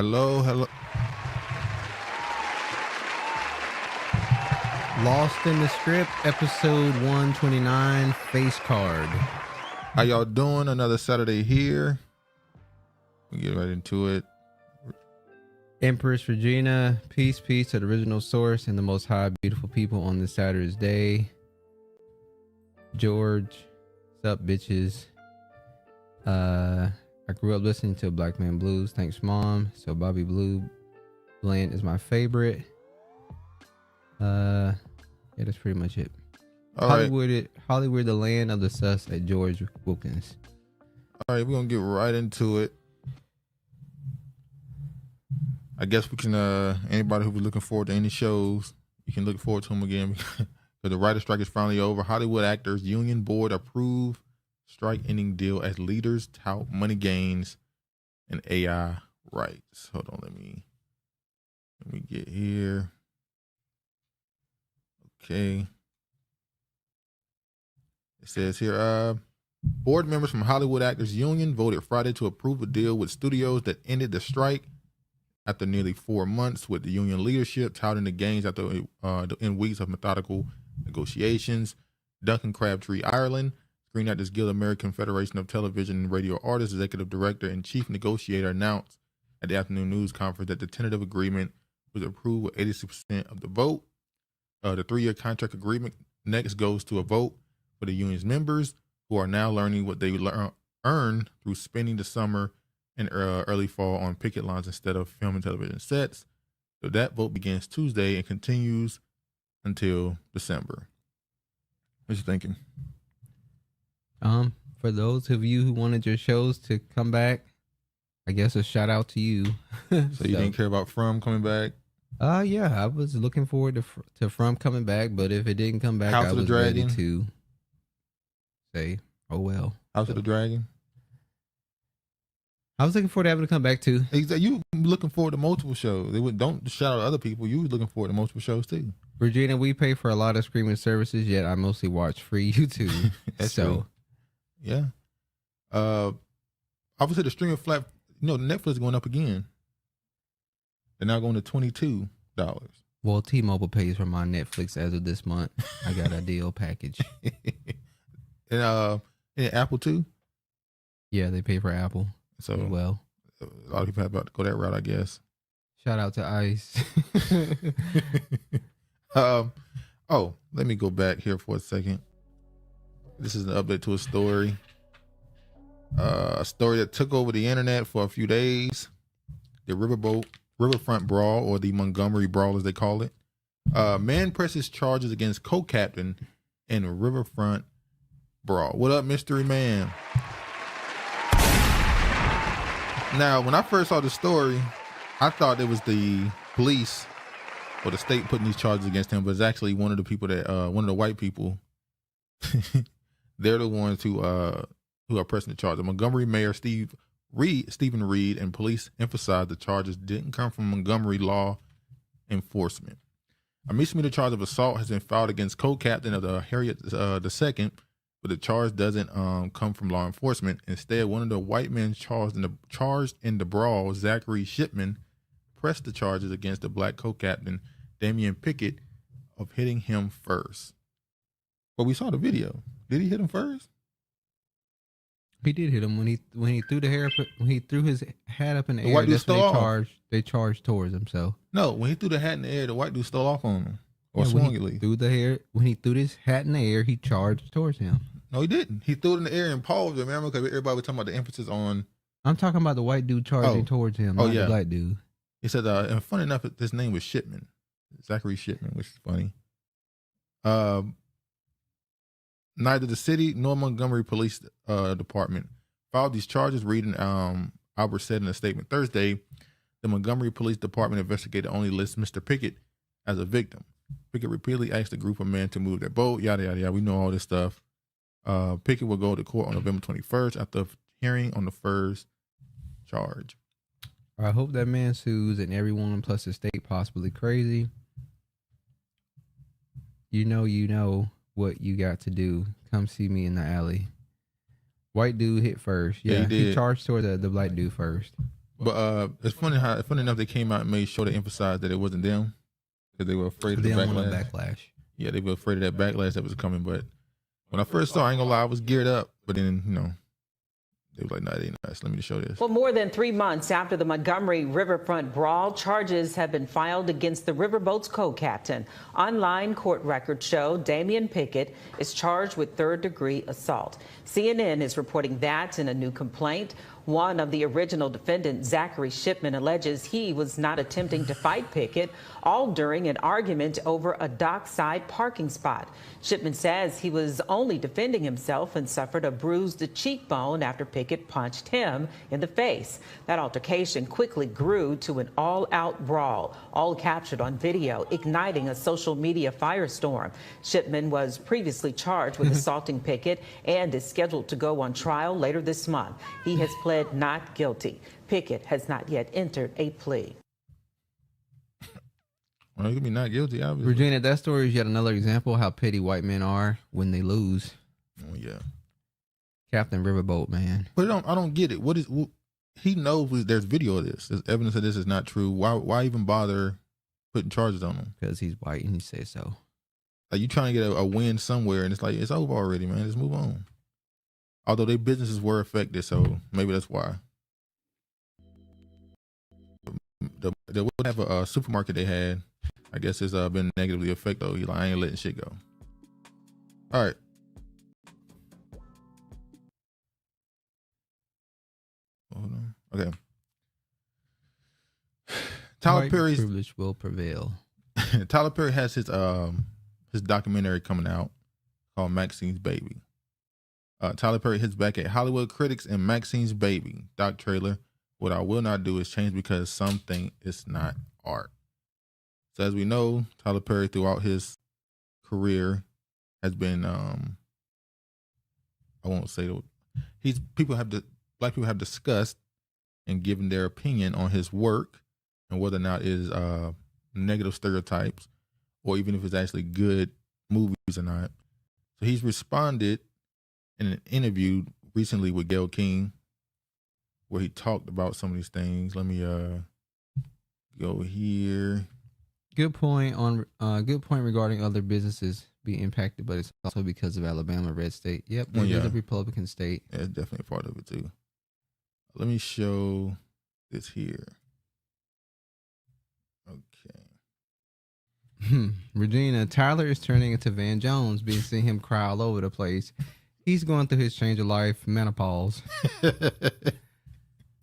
Hello. Lost in the Script, episode 129, face card. How y'all doing? Another Saturday here. We get right into it. Empress Regina, peace to the original source and the most high beautiful people on this Saturday's day. George, what's up, bitches? I grew up listening to Black Man Blues. Thanks, Mom. So Bobby Blue Blend is my favorite. Yeah, that's pretty much it. All Hollywood, the land of the sus at George Wilkins. All right, we're gonna get right into it. I guess we can. Anybody who was looking forward to any shows, you can look forward to them again because the writer's strike is finally over. Hollywood Actors Union Board approved strike-ending deal as leaders tout money gains and AI rights. Hold on, let me get here. Okay. It says here, board members from Hollywood Actors Union voted Friday to approve a deal with studios that ended the strike after nearly 4 months, with the union leadership touting the gains after in weeks of methodical negotiations. Duncan Crabtree Ireland, Screen Actors Guild American Federation of Television and Radio Artists Executive Director and Chief Negotiator, announced at the afternoon news conference that the tentative agreement was approved with 86% of the vote. The 3-year contract agreement next goes to a vote for the union's members, who are now learning what they earn through spending the summer and early fall on picket lines instead of film and television sets. So that vote begins Tuesday and continues until December. What you thinking? For those of you who wanted your shows to come back, I guess a shout out to you. So you didn't care about From coming back? Yeah, I was looking forward to From coming back, but if it didn't come back, House I of the was Dragon? ready to say, oh well. House of the Dragon? I was looking forward to having to come back too. You looking forward to multiple shows. Don't shout out other people. You was looking forward to multiple shows too. Regina, we pay for a lot of streaming services, yet I mostly watch free YouTube. That's so true. Yeah. Obviously the streaming flat, Netflix is going up again. They're now going to $22. Well, T-Mobile pays for my Netflix as of this month. I got a deal package. And Apple too? Yeah, they pay for Apple. So well, a lot of people have about to go that route, I guess. Shout out to Ice. Let me go back here for a second. This is an update to a story. A story that took over the internet for a few days. The Riverfront brawl, or the Montgomery brawl as they call it. Man presses charges against co-captain in Riverfront brawl. What up, mystery man? Now, when I first saw the story, I thought it was the police or the state putting these charges against him, but it's actually one of the people that one of the white people. They're the ones who are pressing the charges. Montgomery Mayor Stephen Reed and police emphasized the charges didn't come from Montgomery law enforcement. A misdemeanor charge of assault has been filed against co-captain of the Harriet II, but the charge doesn't come from law enforcement. Instead, one of the white men charged in the brawl, Zachary Shipman, pressed the charges against the black co-captain, Damian Pickett, of hitting him first. But we saw the video. Did he hit him first? He did hit him when he threw the hair up, when he threw his hat up in the air. White dude stole off. They charged towards him. So no, when he threw the hat in the air, the white dude stole off on him or swung at least. When he threw his hat in the air, he charged towards him. No, he didn't. He threw it in the air and paused it. Remember, because everybody was talking about the emphasis on. I'm talking about the white dude charging towards him, not the black dude. He said, and funny enough, his name was Shipman, Zachary Shipman, which is funny. Neither the city nor Montgomery Police Department filed these charges. Reading Albert said in a statement Thursday, the Montgomery Police Department investigator only lists Mr. Pickett as a victim. Pickett repeatedly asked a group of men to move their boat, yada, yada, yada. We know all this stuff. Pickett will go to court on November 21st after hearing on the first charge. I hope that man sues and everyone plus the state possibly crazy. You know what you got to do. Come see me in the alley. White dude hit first. Yeah, he charged toward the black dude first. But it's funny enough they came out and made sure to emphasize that it wasn't them because they were afraid of the backlash. Yeah, they were afraid of that backlash that was coming. But when I first saw, I ain't gonna lie, I was geared up. But then they were like, "Nah, they ain't nice. Let me just show this." Well, more than 3 months after the Montgomery Riverfront brawl, charges have been filed against the riverboat's co-captain. Online court records show Damian Pickett is charged with third-degree assault. CNN is reporting that in a new complaint. One of the original defendants, Zachary Shipman, alleges he was not attempting to fight Pickett, all during an argument over a dockside parking spot. Shipman says he was only defending himself and suffered a bruised cheekbone after Pickett punched him in the face. That altercation quickly grew to an all-out brawl, all captured on video, igniting a social media firestorm. Shipman was previously charged with assaulting Pickett and is scheduled to go on trial later this month. He has pled not guilty. Pickett has not yet entered a plea. Well, he could be not guilty, obviously. Regina, that story is yet another example of how petty white men are when they lose. Oh, yeah. Captain Riverboat, man. But I don't get it. He knows there's video of this. There's evidence that this is not true. Why even bother putting charges on him? Because he's white and he says so. Like, you trying to get a win somewhere, and it's like, it's over already, man. Just move on. Although their businesses were affected, so maybe that's why. They would have a supermarket they had. I guess it's been negatively affected, though. He's like, I ain't letting shit go. All right. Hold on. Okay. Tyler Perry's privilege will prevail. Tyler Perry has his documentary coming out called Maxine's Baby. Tyler Perry hits back at Hollywood critics and Maxine's Baby doc trailer. What I will not do is change because something is not art. So as we know, Tyler Perry throughout his career has been I won't say black people have discussed and given their opinion on his work and whether or not it is negative stereotypes or even if it's actually good movies or not. So he's responded in an interview recently with Gayle King where he talked about some of these things. Let me go here. Good point regarding other businesses being impacted, but it's also because of Alabama, red state. Yep, it is a Republican state. Yeah, it's definitely a part of it too. Let me show this here. Okay. Regina, Tyler is turning into Van Jones, being seeing him cry all over the place. He's going through his change of life, menopause.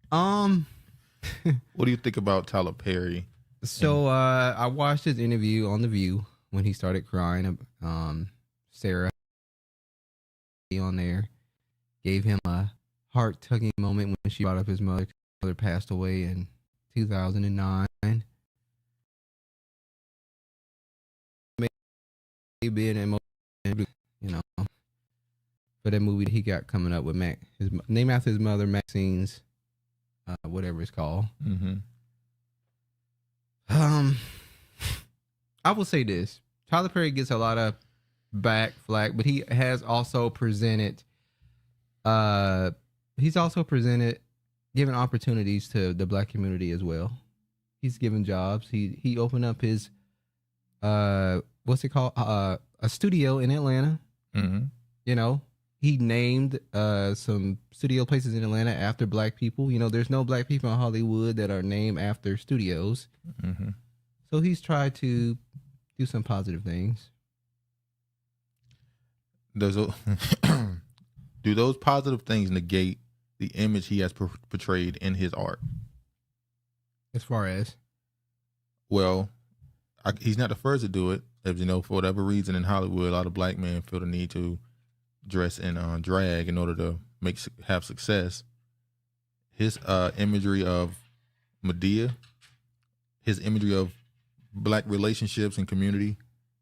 What do you think about Tyler Perry? So I watched his interview on The View when he started crying. Sarah on there gave him a heart-tugging moment when she brought up his mother. His mother passed away in 2009. Maybe an emotion, for that movie that he got coming up with his name after his mother, Maxine's, whatever it's called. Mm-hmm. I will say this: Tyler Perry gets a lot of flack, but he has also presented. He's also given opportunities to the black community as well. He's given jobs. He opened up his what's it called? A studio in Atlanta. Mm-hmm. He named some studio places in Atlanta after black people. There's no black people in Hollywood that are named after studios. Mm-hmm. So he's tried to do some positive things. Do those positive things negate the image he has portrayed in his art? As far as? Well, he's not the first to do it. As you know, for whatever reason in Hollywood, a lot of black men feel the need to dress in drag in order to have success. His imagery of Madea, his imagery of black relationships and community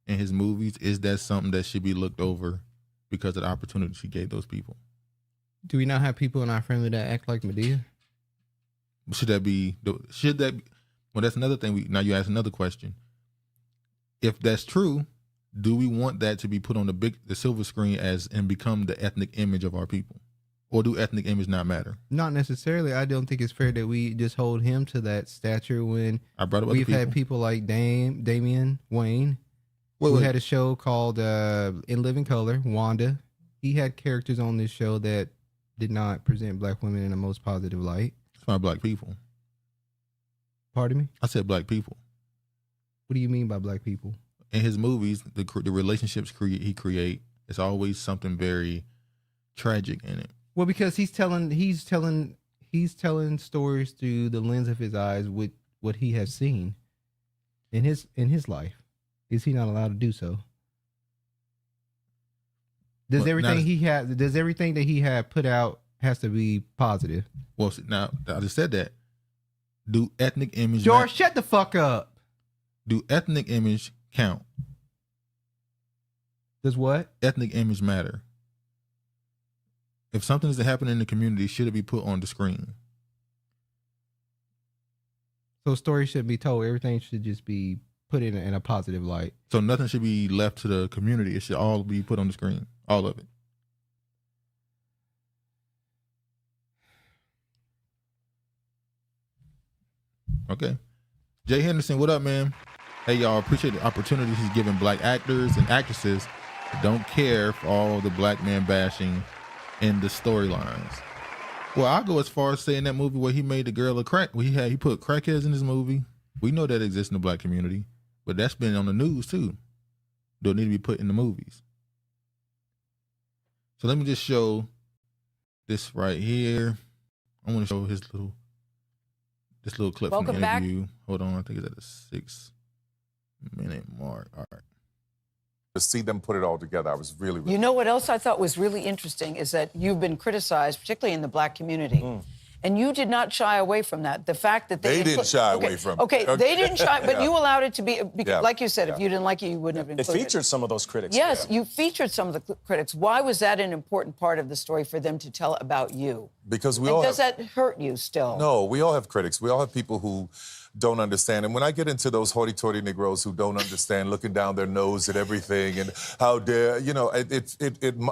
in his movies, is that something that should be looked over because of the opportunities he gave those people? Do we not have people in our family that act like Madea? Should that be? Well, that's another thing. Now you ask another question. If that's true, do we want that to be put on the silver screen and become the ethnic image of our people? Or do ethnic image not matter? Not necessarily. I don't think it's fair that we just hold him to that stature when I brought up we've had people like Damian Wayne, who had a show called In Living Color, Wanda. He had characters on this show that did not present black women in the most positive light. It's not black people. Pardon me? I said black people. What do you mean by black people? In his movies, the relationships he create, it's always something very tragic in it. Well, because he's telling stories through the lens of his eyes with what he has seen in his life. Is he not allowed to do so? Does everything that he had put out has to be positive? Well, now I just said that. Do ethnic image? George, shut the fuck up. Do ethnic image count? Does what? Ethnic image matter? If something is to happen in the community, should it be put on the screen? So stories shouldn't be told. Everything should just be put in a positive light. So nothing should be left to the community. It should all be put on the screen. All of it. Okay. Jay Henderson, what up, man? Hey, y'all, appreciate the opportunity he's giving black actors and actresses that don't care for all the black man bashing in the storylines. Well, I'll go as far as saying that movie where he made the girl a crack. He put crackheads in his movie. We know that exists in the black community, but that's been on the news too. Don't need to be put in the movies. So let me just show this right here. I want to show this little clip from the interview. Back. Hold on, I think it's at the 6-minute mark. All right. To see them put it all together, I was really. You know what else I thought was really interesting is that you've been criticized, particularly in the black community. And you did not shy away from that. The fact that they didn't shy away from it. Okay, they didn't shy, but you allowed it to be, because, like you said, if you didn't like it, you wouldn't have included it. It featured some of those critics. Yes, you featured some of the critics. Why was that an important part of the story for them to tell about you? Because we and all does that hurt you still? No, we all have critics. We all have people who don't understand. And when I get into those hoity-toity Negroes who don't understand, looking down their nose at everything and how dare,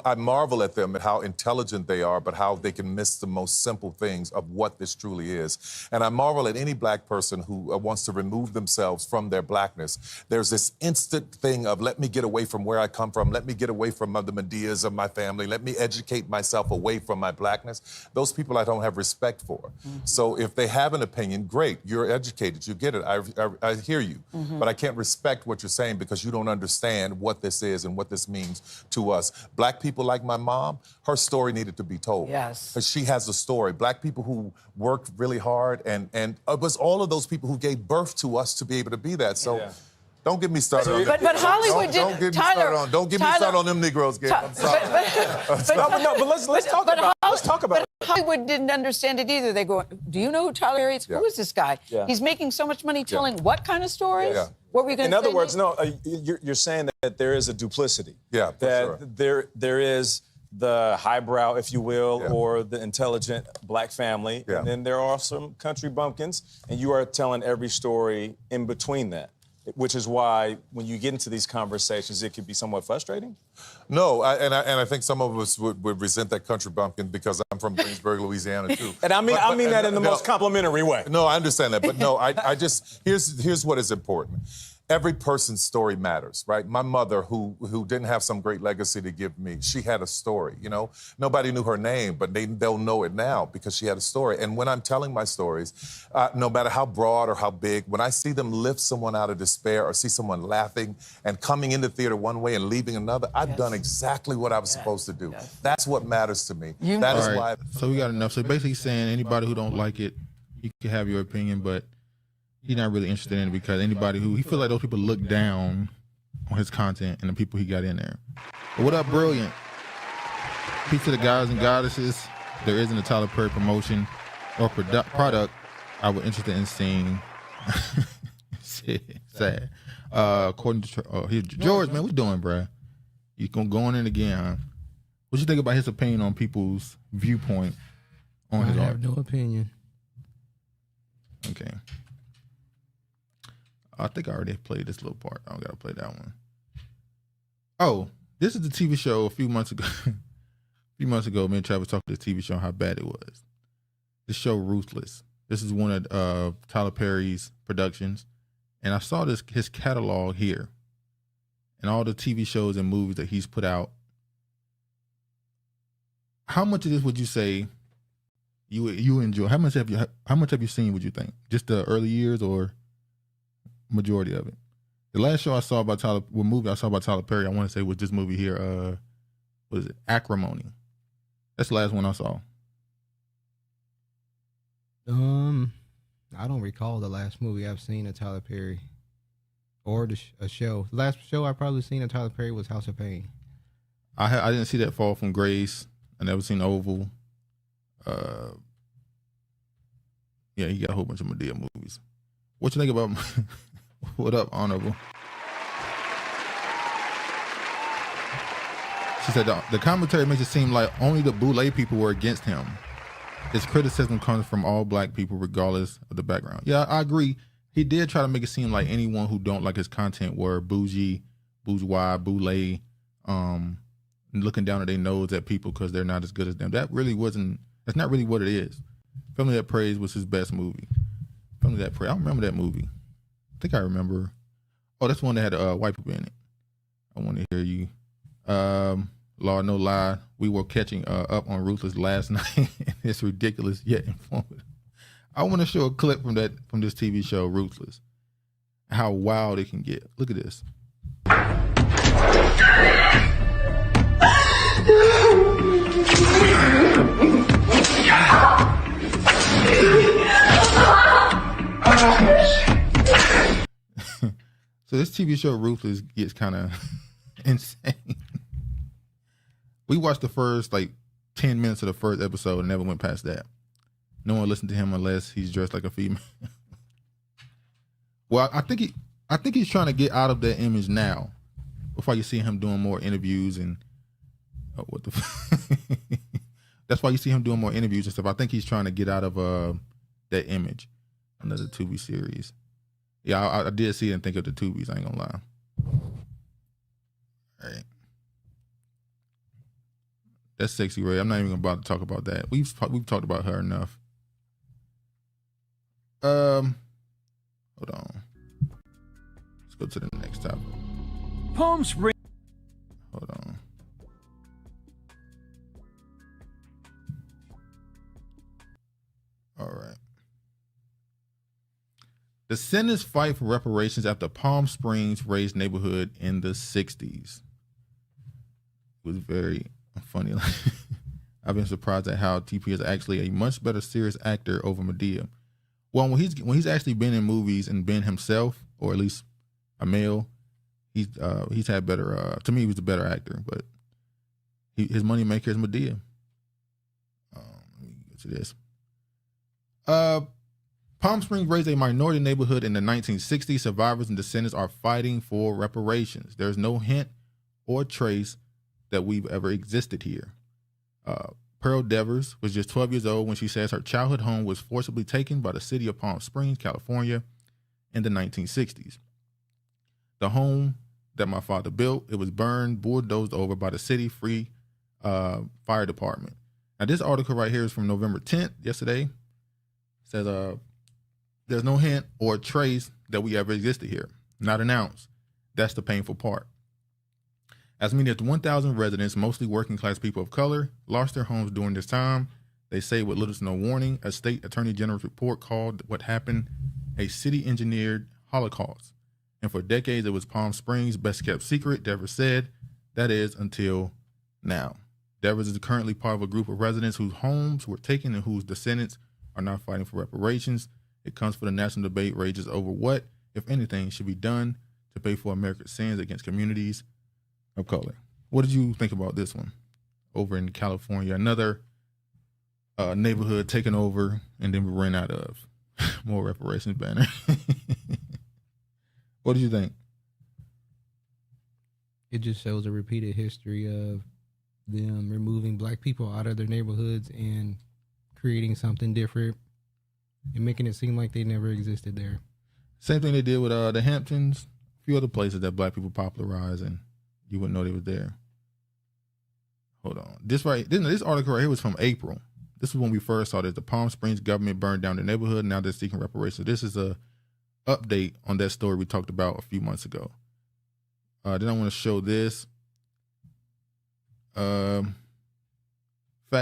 I marvel at them at how intelligent they are, but how they can miss the most simple things of what this truly is. And I marvel at any black person who wants to remove themselves from their blackness. There's this instant thing of, let me get away from where I come from. Let me get away from the Madeas of my family. Let me educate myself away from my blackness. Those people I don't have respect for. So if they have an opinion, great, you're educated. You get it. I hear you. But I can't respect what you're saying because you don't understand what this is and what this means to us. Black people like my mom, her story needed to be told. Yes. Because she has a story. Black people who worked really hard and it was all of those people who gave birth to us to be able to be that. So don't get me started on that. But Hollywood don't get me started on. Don't get me started on them Negroes, Gabe. I'm sorry. But let's talk about it. Let's talk about it. Hollywood didn't understand it either. They go, do you know who Tyler Perry is? Who is this guy? He's making so much money telling what kind of stories? What were you going to say? In other words, no, you're saying that there is a duplicity. Yeah, that there is the highbrow, if you will, or the intelligent black family. And then there are some country bumpkins, and you are telling every story in between that. Which is why, when you get into these conversations, it can be somewhat frustrating. No, I think some of us would resent that country bumpkin because I'm from Greensburg, Louisiana, too. And I mean that in the most complimentary way. No, I understand that, but no, I just here's what is important. Every person's story matters, right? My mother, who didn't have some great legacy to give me, she had a story, you know? Nobody knew her name, but they'll know it now because she had a story. And when I'm telling my stories, no matter how broad or how big, when I see them lift someone out of despair or see someone laughing and coming into theater one way and leaving another, I've done exactly what I was supposed to do. That's what matters to me. That is why. So we got enough. So basically saying anybody who don't like it, you can have your opinion, but he's not really interested in it because anybody he feels like those people look down on his content and the people he got in there. But what up, Brilliant? Peace to the guys and goddesses. There isn't a Tyler Perry promotion or product I was interested in seeing. Sad. According to George, man, what you doing, bruh? You gonna go in again, huh? What you think about his opinion on people's viewpoint on his art? I have no opinion. Okay. I think I already played this little part. I don't gotta play that one. Oh, this is the TV show a few months ago few months ago, me and Travis talked to this TV show, how bad it was. This show, Ruthless. This is one of Tyler Perry's productions. And I saw his catalog here. And all the TV shows and movies that he's put out. How much of this would you say you enjoy? How much have you seen, would you think? Just the early years or majority of it? The last show I saw about movie I saw about Tyler Perry, I want to say, was this movie here. What is it? Acrimony. That's the last one I saw. I don't recall the last movie I've seen of Tyler Perry, or a show. The last show I probably seen of Tyler Perry was House of Pain. I didn't see that Fall from Grace. I never seen Oval. Yeah, he got a whole bunch of Madea movies. What you think about? What up, Honorable? She said the commentary makes it seem like only the Boule people were against him. His criticism comes from all black people, regardless of the background. Yeah, I agree. He did try to make it seem like anyone who don't like his content were bougie, bourgeois, boule, looking down at their nose at people because they're not as good as them. That's not really what it is. Family That Prays was his best movie. Family That Prays. I don't remember that movie. I think I remember. Oh, that's one that had white people in it. I want to hear you. Lord, no lie. We were catching up on Ruthless last night. It's ridiculous yet informative. I want to show a clip from this TV show, Ruthless. How wild it can get. Look at this. So this TV show, Ruthless, gets kind of insane. We watched the first 10 minutes of the first episode and never went past that. No one listened to him unless he's dressed like a female. Well, I think he's trying to get out of that image now. Before you see him doing more interviews and that's why you see him doing more interviews and stuff. I think he's trying to get out of that image. Another Tubi series. Yeah, I did see it and think of the Tubies. I ain't gonna lie. All right. That's Sexy Ray. I'm not even about to talk about that. We've talked about her enough. Hold on. Let's go to the next topic. Palm Springs. Hold on. All right. Descendants fight for reparations after Palm Springs razed neighborhood in the 60s. It was very funny. I've been surprised at how TP is actually a much better serious actor over Madea. Well, when he's actually been in movies and been himself, or at least a male, he's had better. To me, he was the better actor, but his money maker is Madea. Let me get to this. Palm Springs raised a minority neighborhood in the 1960s. Survivors and descendants are fighting for reparations. There's no hint or trace that we've ever existed here. Pearl Devers was just 12 years old when she says her childhood home was forcibly taken by the city of Palm Springs, California, in the 1960s. The home that my father built, it was burned, bulldozed over by the city free fire department. Now, this article right here is from November 10th, yesterday. It says, there's no hint or trace that we ever existed here. Not an ounce. That's the painful part. As many as 1,000 residents, mostly working class people of color, lost their homes during this time. They say with little to no warning. A state attorney general's report called what happened a city engineered Holocaust. And for decades, it was Palm Springs' best kept secret, Devers said. That is until now. Devers is currently part of a group of residents whose homes were taken and whose descendants are now fighting for reparations. It comes for the national debate rages over what, if anything, should be done to pay for America's sins against communities of color. What did you think about this one? Over in California, another neighborhood taken over, and then we ran out of more reparations banner. What did you think? It just shows a repeated history of them removing black people out of their neighborhoods and creating something different and making it seem like they never existed there. Same thing they did with the Hamptons, a few other places that black people popularized, and you wouldn't know they was there. hold on. This article right here was from April. This is when we first saw that the Palm Springs government burned down the neighborhood. Now they're seeking reparations. This is a update on that story we talked about a few months ago. Then I want to show this. Fact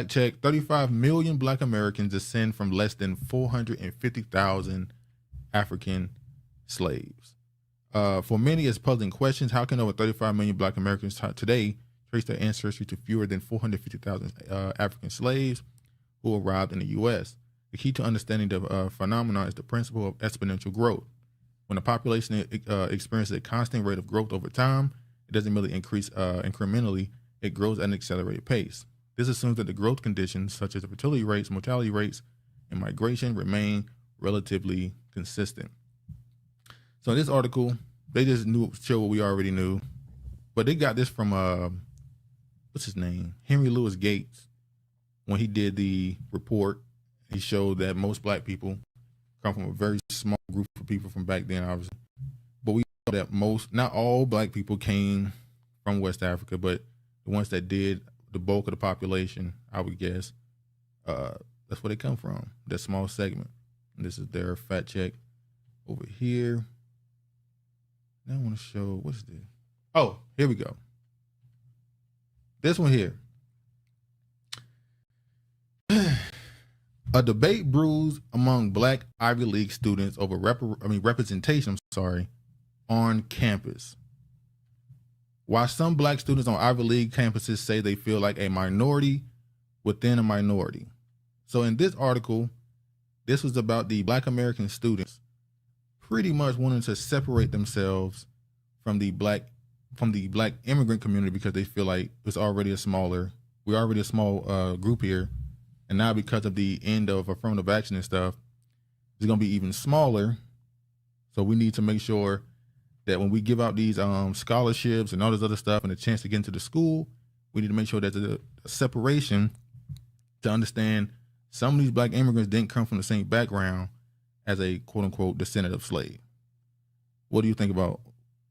check, 35 million Black Americans descend from less than 450,000 African slaves. For many, it's puzzling questions. How can over 35 million Black Americans today trace their ancestry to fewer than 450,000 African slaves who arrived in the U.S.? The key to understanding the phenomenon is the principle of exponential growth. When a population experiences a constant rate of growth over time, it doesn't merely increase incrementally, it grows at an accelerated pace. This assumes that the growth conditions, such as the fertility rates, mortality rates, and migration, remain relatively consistent. So in this article, they just show what we already knew, but they got this from what's his name, Henry Louis Gates. When he did the report, he showed that most Black people come from a very small group of people from back then, obviously. But we know that not all Black people came from West Africa, but the ones that did, the bulk of the population, I would guess, that's where they come from, that small segment. And this is their fact check over here. Now I want to show, what's this? Oh, here we go. This one here. A debate brews among Black Ivy League students over representation, on campus. While some Black students on Ivy League campuses say they feel like a minority within a minority. So in this article, this was about the Black American students pretty much wanting to separate themselves from the Black immigrant community because they feel like we're already a small group here. And now because of the end of affirmative action and stuff, it's going to be even smaller. So we need to make sure that when we give out these scholarships and all this other stuff and a chance to get into the school, we need to make sure that there's a separation to understand some of these Black immigrants didn't come from the same background as a quote unquote descendant of slave. What do you think about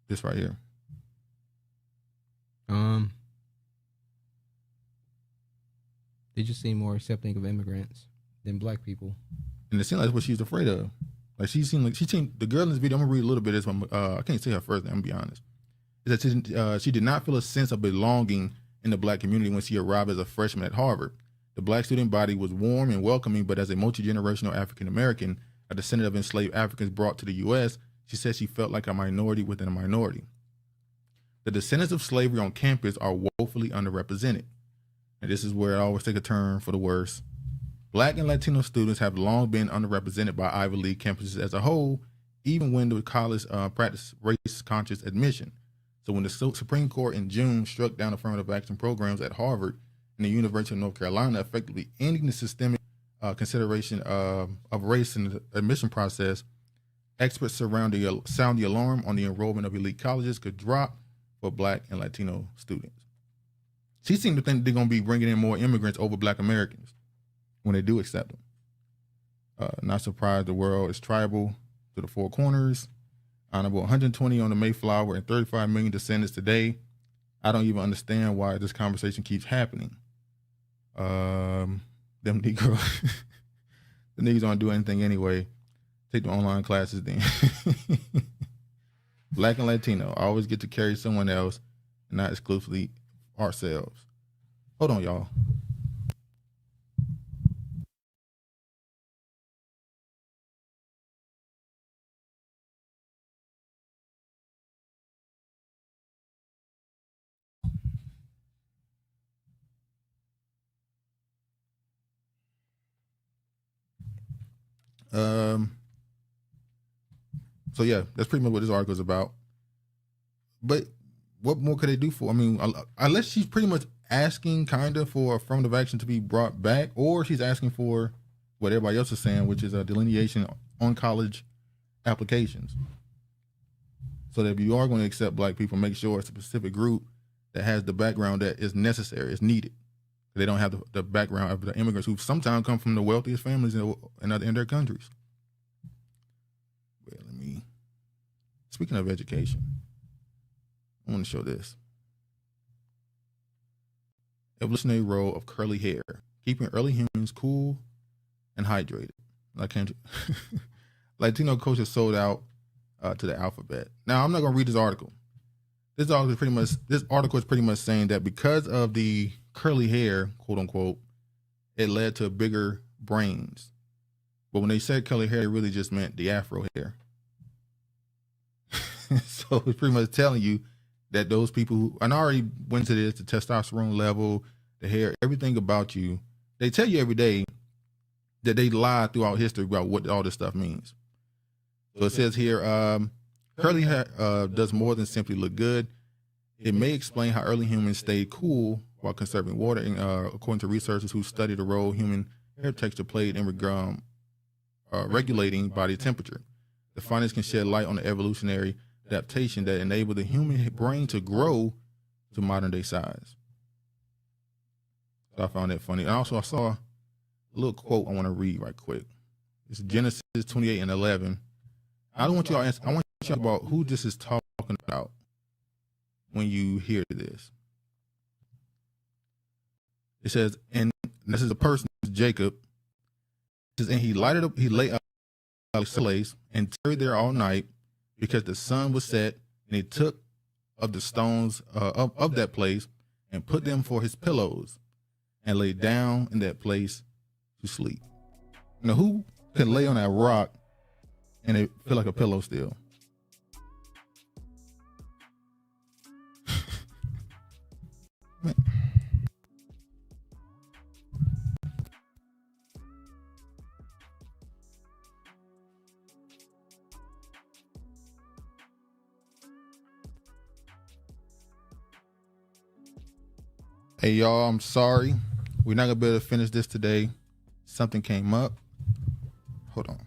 this right here? They just seem more accepting of immigrants than Black people. And it seems like that's what she's afraid of. Like she seemed the girl in this video, I'm gonna read a little bit of this, I can't say her first name, I'm gonna be honest. Is that she did not feel a sense of belonging in the Black community when she arrived as a freshman at Harvard. The Black student body was warm and welcoming, but as a multi-generational African American, a descendant of enslaved Africans brought to the U.S., she said she felt like a minority within a minority. The descendants of slavery on campus are woefully underrepresented. And this is where I always take a turn for the worse. Black and Latino students have long been underrepresented by Ivy League campuses as a whole, even when the college practiced race-conscious admission. So when the Supreme Court in June struck down affirmative action programs at Harvard and the University of North Carolina, effectively ending the systemic consideration of race in the admission process, experts sound the alarm on the enrollment of elite colleges could drop for Black and Latino students. She seemed to think they're going to be bringing in more immigrants over Black Americans when they do accept them. Not surprised the world is tribal to the four corners. Honorable 120 on the Mayflower and 35 million descendants today. I don't even understand why this conversation keeps happening. Them Negroes, the niggas don't do anything anyway. Take the online classes then. Black and Latino always get to carry someone else and not exclusively ourselves. Hold on, y'all. So yeah, that's pretty much what this article is about. But what more could they do for? I mean, unless she's pretty much asking kind of for affirmative action to be brought back, or she's asking for what everybody else is saying, which is a delineation on college applications. So that if you are going to accept Black people, make sure it's a specific group that has the background that is necessary, is needed. They don't have the background of the immigrants who sometimes come from the wealthiest families in their countries. Well, speaking of education, I want to show this. evolutionary role of curly hair, keeping early humans cool and hydrated. Latino culture sold out to the alphabet. Now, I'm not going to read this article. This article is pretty much saying that because of the curly hair, quote unquote, it led to bigger brains. But when they said curly hair, it really just meant the afro hair. So it's pretty much telling you that those people who, and I already went to this, the testosterone level, the hair, everything about you, they tell you every day that they lie throughout history about what all this stuff means. So it says here, curly hair does more than simply look good. It may explain how early humans stayed cool while conserving water, according to researchers who studied the role human hair texture played in regulating body temperature. The findings can shed light on the evolutionary adaptation that enabled the human brain to grow to modern day size. So I found that funny. And also I saw a little quote I want to read right quick. It's Genesis 28:11. I want you to talk about who this is talking about when you hear this. It says, and this is a person, Jacob. It says, and he lay up slaves and tarried there all night because the sun was set, and he took of the stones of that place and put them for his pillows and lay down in that place to sleep. Now, who can lay on that rock and it feel like a pillow still? Man. Hey y'all, I'm sorry. We're not gonna be able to finish this today. Something came up. Hold on.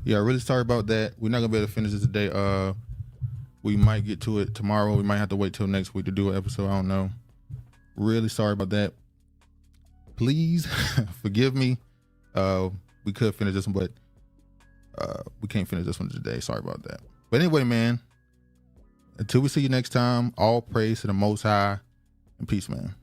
Yeah, really sorry about that. We're not gonna be able to finish this today. We might get to it tomorrow. We might have to wait till next week to do an episode. I don't know. Really sorry about that. Please forgive me. We could finish this one, but we can't finish this one today. Sorry about that. But anyway, man, until we see you next time, all praise to the Most High and peace, man.